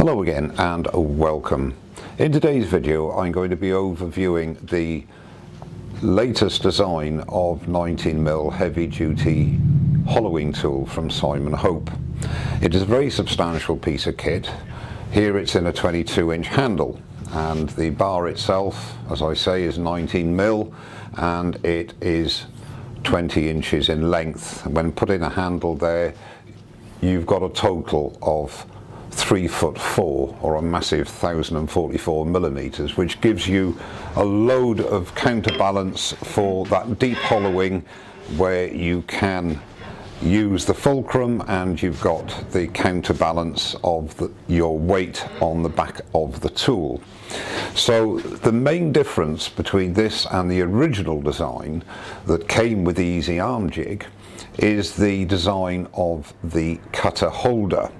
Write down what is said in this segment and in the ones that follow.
Hello again and welcome. In today's video I'm going to be overviewing the latest design of 19mm heavy duty hollowing tool from Simon Hope. It is a very substantial piece of kit. Here it's in a 22-inch handle and the bar itself, as I say, is 19mm and it is 20 inches in length. When put in a handle there, you've got a total of 3'4", or a massive 1044mm, which gives you a load of counterbalance for that deep hollowing where you can use the fulcrum and you've got the counterbalance of your weight on the back of the tool. So the main difference between this and the original design that came with the easy arm jig is the design of the cutter holder.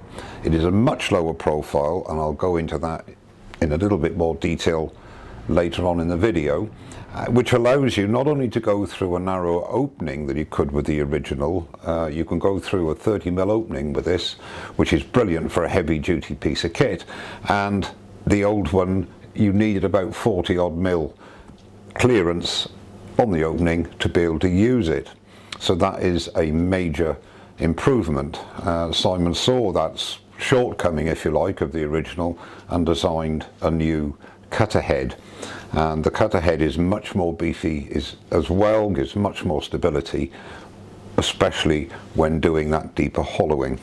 It is a much lower profile, and I'll go into that in a little bit more detail later on in the video, which allows you not only to go through a narrower opening than you could with the original, you can go through a 30mm opening with this, which is brilliant for a heavy duty piece of kit, and the old one you needed about 40 odd mil clearance on the opening to be able to use it. So that is a major improvement. Simon saw that shortcoming, if you like, of the original and designed a new cutter head, and the cutter head is much more beefy as well, gives much more stability, especially when doing that deeper hollowing.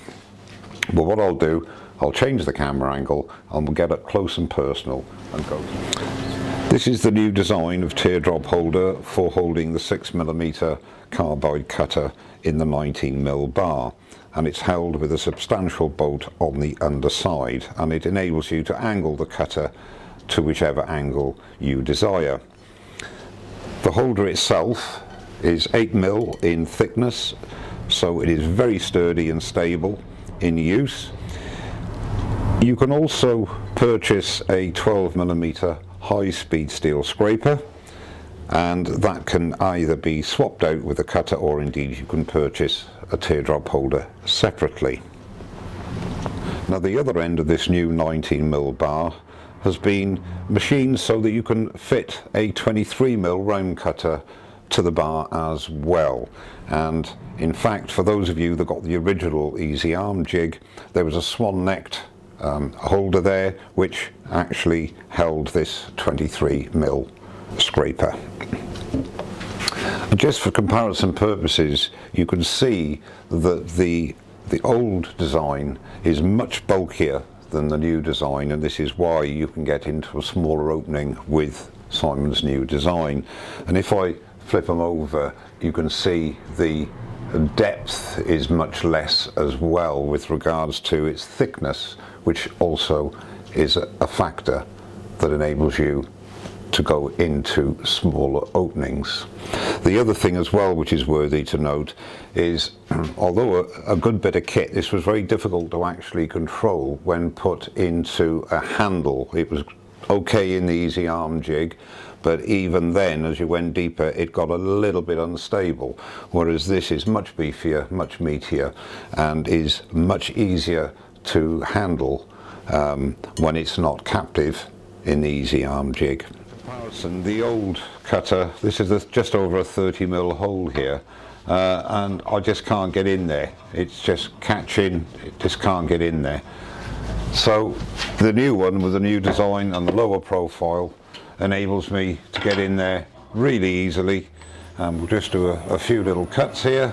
But what I'll do, I'll change the camera angle and we'll get up close and personal and go. This is the new design of Teardrop Holder for holding the 6mm carbide cutter in the 19mm bar, and it's held with a substantial bolt on the underside, and it enables you to angle the cutter to whichever angle you desire. The holder itself is 8mm in thickness, so it is very sturdy and stable in use. You can also purchase a 12mm high-speed steel scraper, and that can either be swapped out with a cutter, or indeed you can purchase a teardrop holder separately. Now the other end of this new 19mm bar has been machined so that you can fit a 23mm round cutter to the bar as well, and in fact for those of you that got the original easy arm jig, there was a swan-necked holder there which actually held this 23mm scraper. And just for comparison purposes, you can see that the old design is much bulkier than the new design, and this is why you can get into a smaller opening with Simon's new design. And if I flip them over, you can see the depth is much less as well with regards to its thickness, which also is a factor that enables you to go into smaller openings. The other thing as well which is worthy to note is although a good bit of kit, this was very difficult to actually control when put into a handle. It was okay in the easy arm jig, but even then as you went deeper it got a little bit unstable, whereas this is much beefier, much meatier, and is much easier to handle when it's not captive in the easy arm jig. Comparison, the old cutter, this is just over a 30mm hole here, and I just can't get in there. It's just catching, it just can't get in there. So the new one with the new design and the lower profile enables me to get in there really easily. We'll just do a few little cuts here.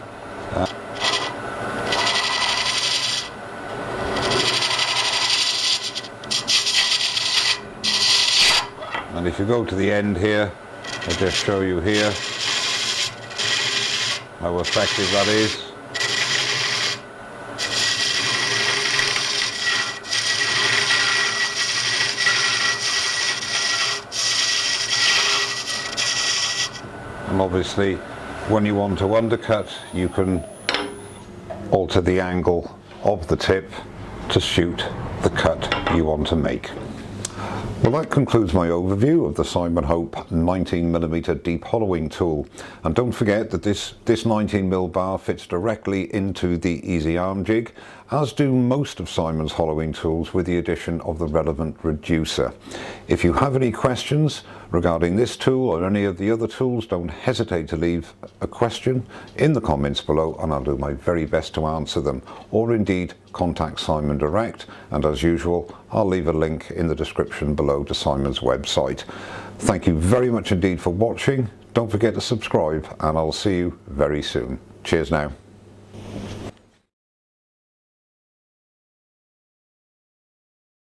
And if you go to the end here, I'll just show you here how effective that is. And obviously when you want to undercut, you can alter the angle of the tip to suit the cut you want to make. Well, that concludes my overview of the Simon Hope 19mm deep hollowing tool. And don't forget that this 19mm bar fits directly into the easy arm jig, as do most of Simon's hollowing tools, with the addition of the relevant reducer. If you have any questions regarding this tool or any of the other tools, don't hesitate to leave a question in the comments below and I'll do my very best to answer them, or indeed contact Simon direct, and as usual I'll leave a link in the description below to Simon's website. Thank you very much indeed for watching. Don't forget to subscribe and I'll see you very soon. Cheers now.